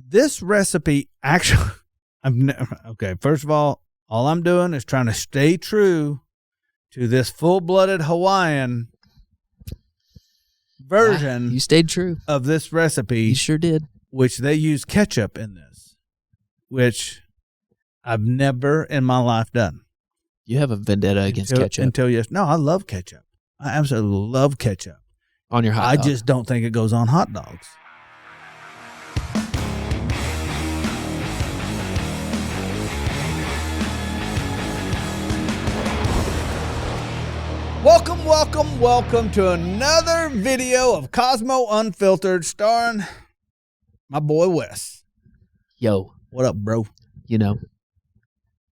this recipe actually, okay, first of all I'm doing is trying to stay true to this full-blooded Hawaiian version. You stayed true of this recipe. You sure did. Which they use ketchup in this, which I've never in my life done. You have a vendetta against ketchup. No, I love ketchup. I absolutely love ketchup. On your hot dog. I just don't think it goes on hot dogs. Welcome to another video of Kosmo Unfiltered, starring my boy Wes. Yo. What up, bro? You know.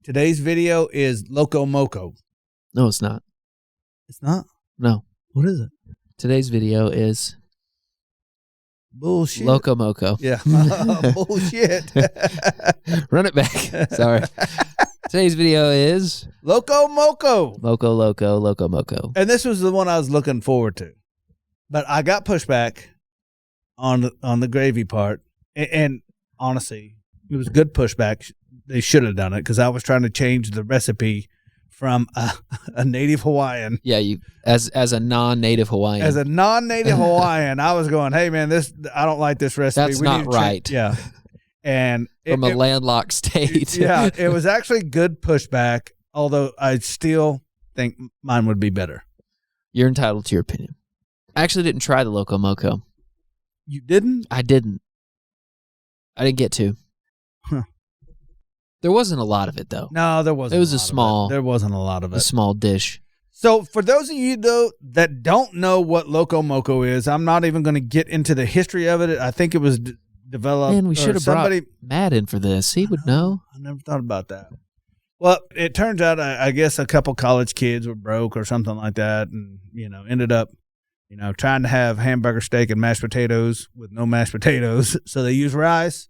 Today's video is Loco Moco. No, it's not. It's not? No. What is it? Today's video is... bullshit. Loco Moco. Yeah. Bullshit. Run it back. Sorry. Today's video is... Loco Moco. Loco Moco. And this was the one I was looking forward to. But I got pushback on the gravy part. And honestly, it was good pushback. They should have done it because I was trying to change the recipe from a native Hawaiian. Yeah, you as a non-native Hawaiian. As a non-native Hawaiian, I was going, hey, man, I don't like this recipe. That's not right. Yeah. And from a landlocked state. Yeah, it was actually good pushback, although I still think mine would be better. You're entitled to your opinion. I actually didn't try the Loco Moco. You didn't? I didn't. I didn't get to. Huh. There wasn't a lot of it, though. No, there wasn't. It was a small. There wasn't a lot of it. A small dish. So for those of you though that don't know what Loco Moco is, I'm not even going to get into the history of it. I think it was developed. Man, we should have brought Matt in for this. He would know. I never thought about that. Well, it turns out I guess a couple college kids were broke or something like that, and ended up trying to have hamburger steak and mashed potatoes with no mashed potatoes. So they used rice,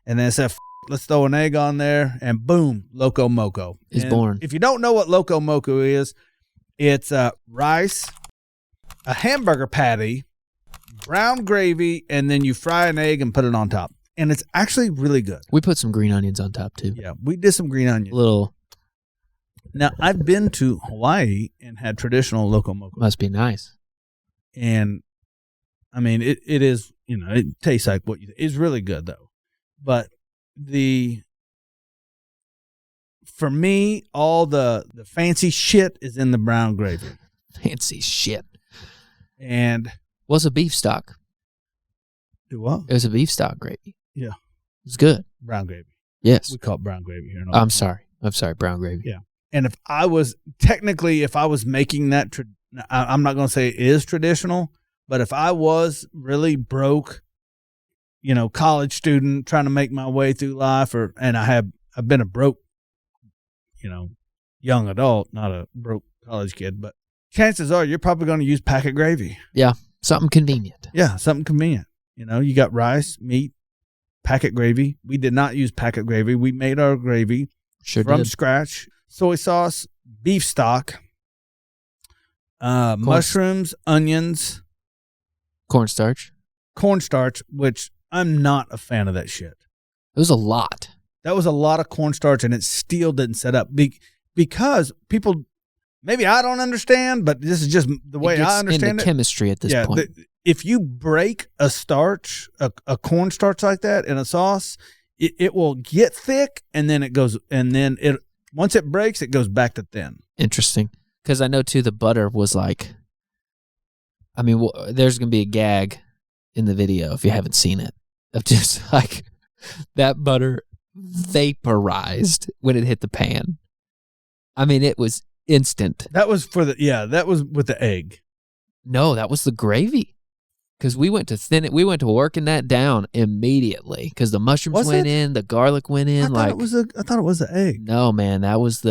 and then said, let's throw an egg on there, and boom, Loco Moco is born. If you don't know what Loco Moco is, it's rice, a hamburger patty, brown gravy, and then you fry an egg and put it on top. And it's actually really good. We put some green onions on top, too. Yeah, we did some green onions. Little. Now, I've been to Hawaii and had traditional Loco Moco. Must be nice. And, I mean, it is, it tastes like what you think. It's really good, though. But for me, all the fancy shit is in the brown gravy. Fancy shit. And was a beef stock. Do what? It was a beef stock gravy. Yeah. It was good. Brown gravy. Yes. We call it brown gravy here. I'm sorry, brown gravy. Yeah. And if I was making that, I'm not going to say it is traditional, but if I was really broke, college student trying to make my way through life, I've been a broke, young adult, not a broke college kid, but chances are you're probably going to use packet gravy. Yeah. Something convenient. Yeah. Something convenient. You got rice, meat, packet gravy. We did not use packet gravy. We made our gravy from scratch. Soy sauce, beef stock, mushrooms, onions. Cornstarch, which I'm not a fan of that shit. It was a lot. That was a lot of cornstarch, and it still didn't set up. Because people, maybe I don't understand, but this is just the way I understand into it. Chemistry at this point. If you break a starch, a cornstarch like that in a sauce, it will get thick, and then once it breaks, it goes back to thin. Interesting. Because I know, too, the butter was like, there's going to be a gag in the video, if you haven't seen it, of just like that butter vaporized when it hit the pan. It was instant. That was that was with the egg. No, that was the gravy. Because we went to thin it. We went to working that down immediately because the mushrooms went in, the garlic went in. I thought it was the egg. No, man, that was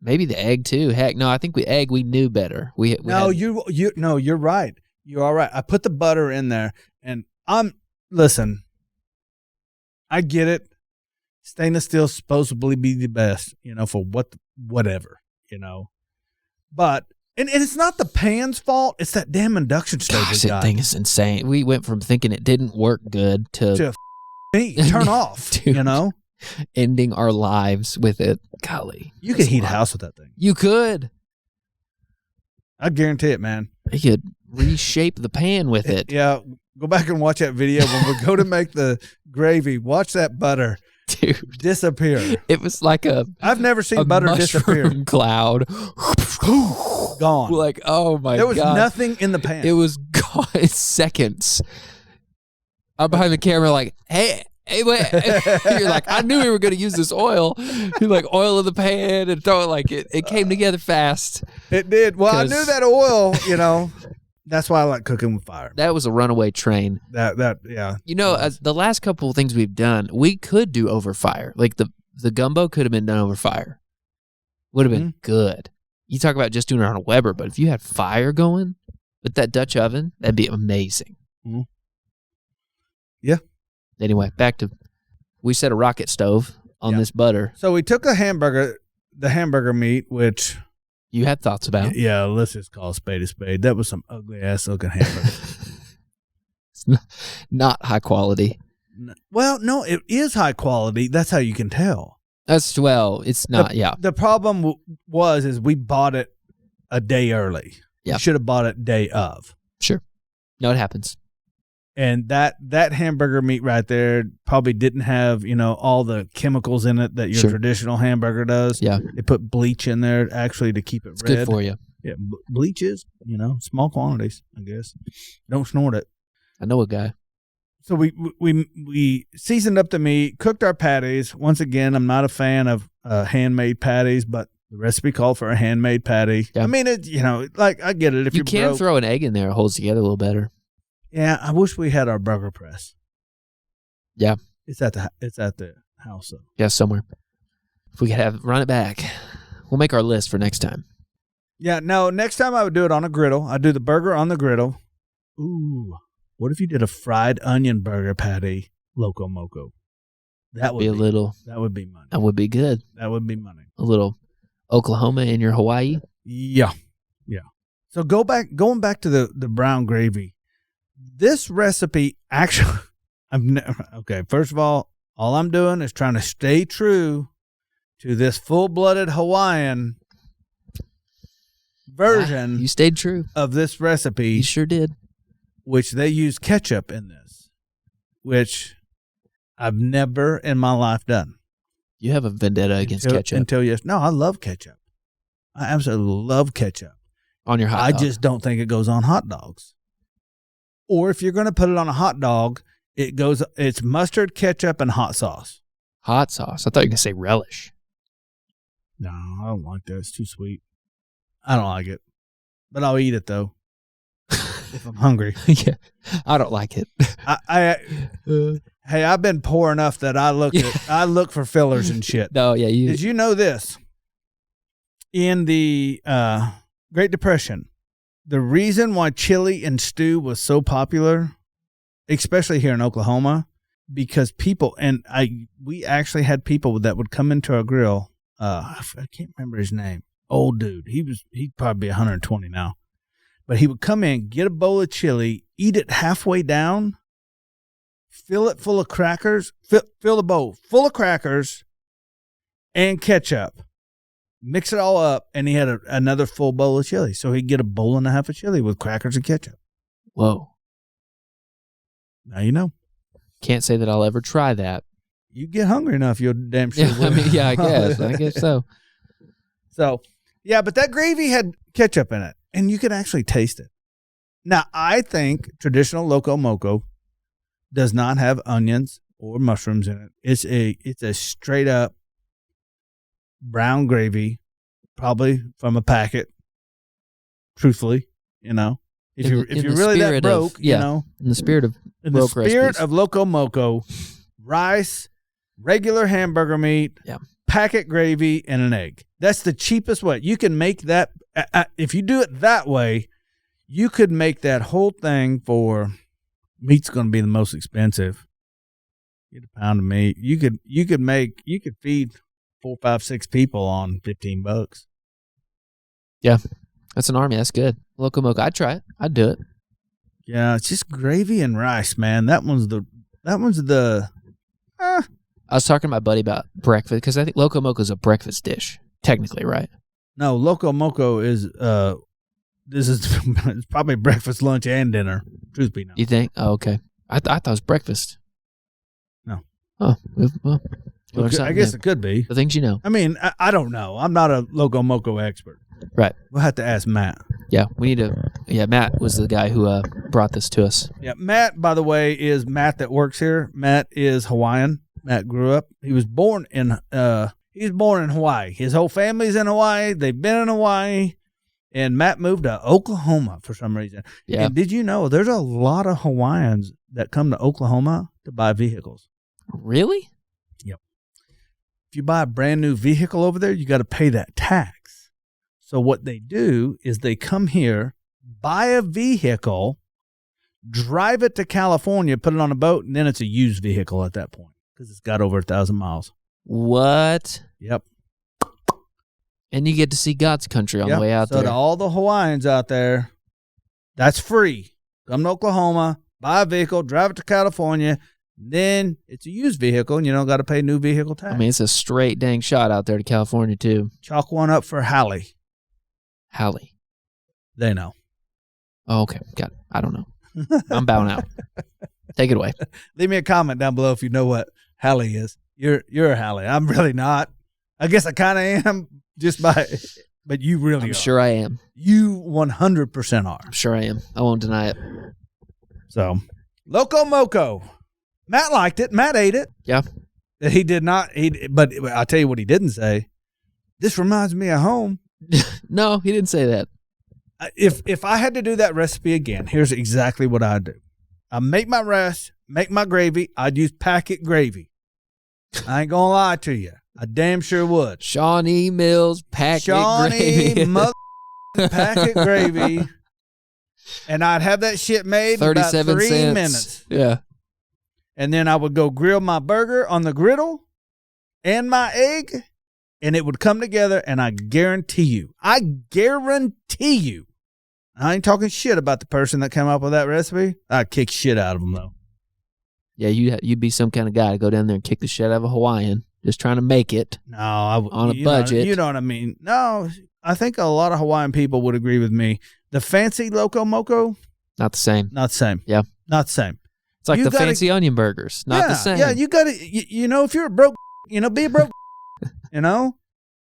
maybe the egg too. Heck, no, I think we knew better. You're right. You are right. I put the butter in there, and listen. I get it. Stainless steel supposedly be the best, for whatever, but. And it's not the pan's fault. It's that damn induction stove. Gosh, that thing is insane. We went from thinking it didn't work good to meat. Turn off. Dude. You know, Ending our lives with it. Golly. you could heat a house with that thing. You could. I guarantee it, man. You could reshape the pan with it. Yeah, go back and watch that video when we go to make the gravy. Watch that butter Dude. disappear. It was like I've never seen a butter disappear. mushroom cloud. Gone. Like, oh my God. There was nothing in the pan. It was gone in seconds. I'm behind the camera like, hey, wait. You're like, I knew we were going to use this oil. You're like, oil in the pan and throw it like it came together fast. It did. Well, I knew that oil, you know. That's why I like cooking with fire. That was a runaway train. Yeah. You know, the last couple of things we've done, we could do over fire. Like the gumbo could have been done over fire. Would have been good. You talk about just doing it on a Weber, but if you had fire going with that Dutch oven, that'd be amazing. Mm-hmm. Yeah. Anyway, we set a rocket stove on this butter. So we took the hamburger meat, which you had thoughts about. Yeah, let's just call a spade. That was some ugly ass looking hamburger. It's not high quality. Well, no, it is high quality. That's how you can tell. It's not. The problem is we bought it a day early. Yeah. You should have bought it day of. Sure. No, it happens. And that hamburger meat right there probably didn't have, you know, all the chemicals in it that your traditional hamburger does. Yeah. They put bleach in there actually to keep it red. It's good for you. Yeah, bleach is, you know, small quantities, I guess. Don't snort it. I know a guy. So we seasoned up the meat, cooked our patties. Once again, I'm not a fan of handmade patties, but the recipe called for a handmade patty. Yeah. I mean, it, you know, like I get it. If you can throw an egg in there, it holds together a little better. Yeah, I wish we had our burger press. Yeah, it's at the house though. Yeah, somewhere. If we could run it back, we'll make our list for next time. Yeah, no, next time I would do it on a griddle. I'd do the burger on the griddle. Ooh, what if you did a fried onion burger patty, Loco Moco? That would be That would be money. That would be good. That would be money. A little Oklahoma in your Hawaii. Yeah. So going back to the brown gravy. This recipe actually, first of all I'm doing is trying to stay true to this full-blooded Hawaiian version. You stayed true of this recipe. You sure did. Which they use ketchup in this, which I've never in my life done. You have a vendetta against ketchup. No, I love ketchup. I absolutely love ketchup. On your hot dog. I just don't think it goes on hot dogs. Or if you're going to put it on a hot dog, it's mustard, ketchup, and hot sauce. Hot sauce? I thought you were going to say relish. No, I don't like that. It's too sweet. I don't like it. But I'll eat it, though, if I'm hungry. Yeah, I don't like it. Hey, I've been poor enough that I look for fillers and shit. No, yeah. Did you know this? In the Great Depression, the reason why chili and stew was so popular, especially here in Oklahoma, because we actually had people that would come into our grill. I can't remember his name. Old dude. He'd probably be 120 now. But he would come in, get a bowl of chili, eat it halfway down, fill it full of crackers, fill the bowl full of crackers and ketchup. Mix it all up, and he had another full bowl of chili. So he'd get a bowl and a half of chili with crackers and ketchup. Whoa. Now you know. Can't say that I'll ever try that. You get hungry enough, you'll damn sure will. I guess so. So, yeah, but that gravy had ketchup in it, and you could actually taste it. Now, I think traditional Loco Moco does not have onions or mushrooms in it. It's a straight up brown gravy, probably from a packet. Truthfully, you know, if you're really that broke, you know, in the spirit of Loco Moco, rice, regular hamburger meat, packet gravy, and an egg. That's the cheapest way. You can make that. If you do it that way, you could make that whole thing for meat's going to be the most expensive. Get a pound of meat. You could feed 4, 5, 6 people on $15. Yeah, that's an army. That's good. Loco Moco. I'd try it. I'd do it. Yeah, it's just gravy and rice, man. That one's the I was talking to my buddy about breakfast because I think Loco Moco is a breakfast dish, technically, right? No, Loco Moco is this is it's probably breakfast, lunch, and dinner. Truth be known. You think? Oh, okay. I thought it was breakfast. No. Oh, well. I guess it could be. The things you know. I mean, I don't know. I'm not a Loco Moco expert. Right. We'll have to ask Matt. Yeah, we need to. Yeah, Matt was the guy who brought this to us. Yeah, Matt, by the way, is Matt that works here. Matt is Hawaiian. Matt grew up. He was born in Hawaii. His whole family's in Hawaii. They've been in Hawaii. And Matt moved to Oklahoma for some reason. Yeah. And did you know there's a lot of Hawaiians that come to Oklahoma to buy vehicles? Really? Yep. If you buy a brand new vehicle over there, you got to pay that tax. So what they do is they come here, buy a vehicle, drive it to California, put it on a boat, and then it's a used vehicle at that point because it's got over 1,000 miles. What? Yep. And you get to see God's country on the way out there. So to all the Hawaiians out there, that's free. Come to Oklahoma, buy a vehicle, drive it to California, then it's a used vehicle, and you don't got to pay new vehicle tax. I mean, it's a straight dang shot out there to California, too. Chalk one up for Hallie. Hallie. They know. Oh, okay. Got it. I don't know. I'm bowing out. Take it away. Leave me a comment down below if you know what Hallie is. You're a Hallie. I'm really not. I guess I kind of am. But you really are. I'm sure I am. You 100% are. I'm sure I am. I won't deny it. So, Loco Moco. Matt liked it. Matt ate it. Yeah. He did not. But I'll tell you what he didn't say. This reminds me of home. No, he didn't say that. If I had to do that recipe again, here's exactly what I'd do. I'd make my rice, make my gravy. I'd use packet gravy. I ain't going to lie to you. I damn sure would. Shawnee Mills packet gravy. Mother packet gravy. And I'd have that shit made in 37 about 3 cents. minutes. Yeah. And then I would go grill my burger on the griddle and my egg, and it would come together, and I guarantee you, I ain't talking shit about the person that came up with that recipe. I'd kick shit out of them, though. Yeah, you'd be some kind of guy to go down there and kick the shit out of a Hawaiian. Just trying to make it. No, on a budget. You know what I mean? No, I think a lot of Hawaiian people would agree with me. The fancy Loco Moco, not the same. Not the same. Yeah, not the same. It's like the fancy onion burgers. Not the same. Yeah, you got to. You know, if you're a broke, be a broke.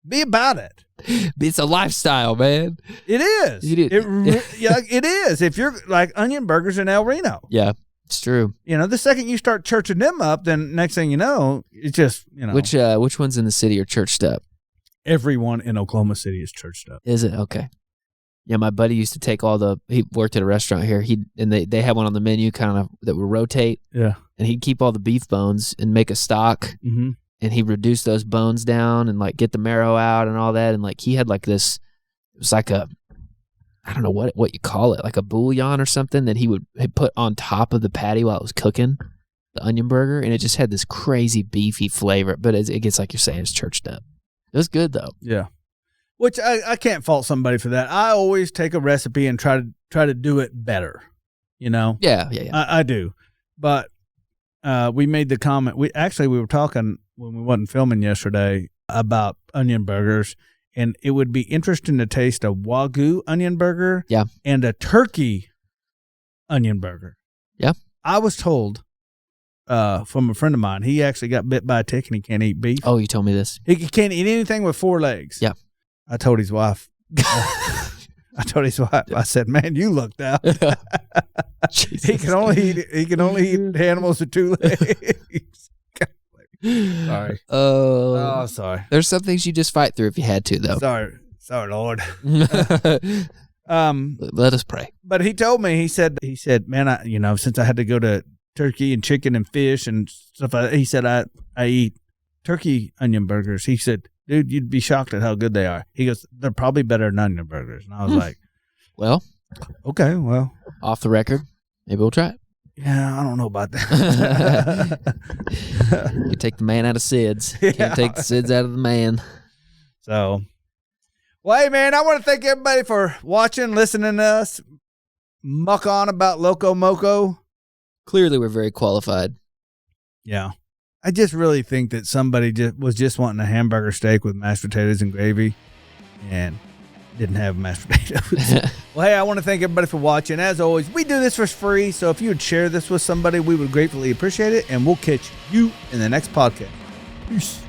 Be about it. It's a lifestyle, man. It is. It is. If you're like onion burgers in El Reno. Yeah. It's true. The second you start churching them up, then next thing you know, it's just, Which ones in the city are churched up? Everyone in Oklahoma City is churched up. Is it? Okay. Yeah, my buddy used to take he worked at a restaurant here. They had one on the menu kind of that would rotate. Yeah. And he'd keep all the beef bones and make a stock. Mm-hmm. And he'd reduce those bones down and like get the marrow out and all that. And like he had like this, it was like I don't know what you call it, like a bouillon or something that he'd put on top of the patty while it was cooking, the onion burger, and it just had this crazy beefy flavor. But it gets, like you're saying, it's churched up. It was good though. Yeah, which I can't fault somebody for that. I always take a recipe and try to do it better. Yeah. I do, but we made the comment. We were talking when we wasn't filming yesterday about onion burgers. And it would be interesting to taste a Wagyu onion burger and a turkey onion burger. Yeah. I was told from a friend of mine, he actually got bit by a tick and he can't eat beef. Oh, you told me this. He can't eat anything with 4 legs. Yeah. I told his wife. I said, man, you lucked out. He can only eat animals with 2 legs. Sorry. Oh, sorry. There's some things you just fight through if you had to, though. Sorry, Lord. Let us pray. But he told me, he said, man, since I had to go to turkey and chicken and fish and stuff, he said I eat turkey onion burgers. He said, dude, you'd be shocked at how good they are. He goes, they're probably better than onion burgers. And I was like, well, okay, well, off the record, maybe we'll try it. Yeah, I don't know about that. You take the man out of SIDS. You can't take the SIDS out of the man. So, well, hey, man, I want to thank everybody for watching, listening to us muck on about Loco Moco. Clearly, we're very qualified. Yeah. I just really think that somebody was just wanting a hamburger steak with mashed potatoes and gravy and didn't have mashed potatoes. Well, hey, I want to thank everybody for watching. As always, we do this for free, so if you would share this with somebody, we would gratefully appreciate it, and we'll catch you in the next podcast. Peace.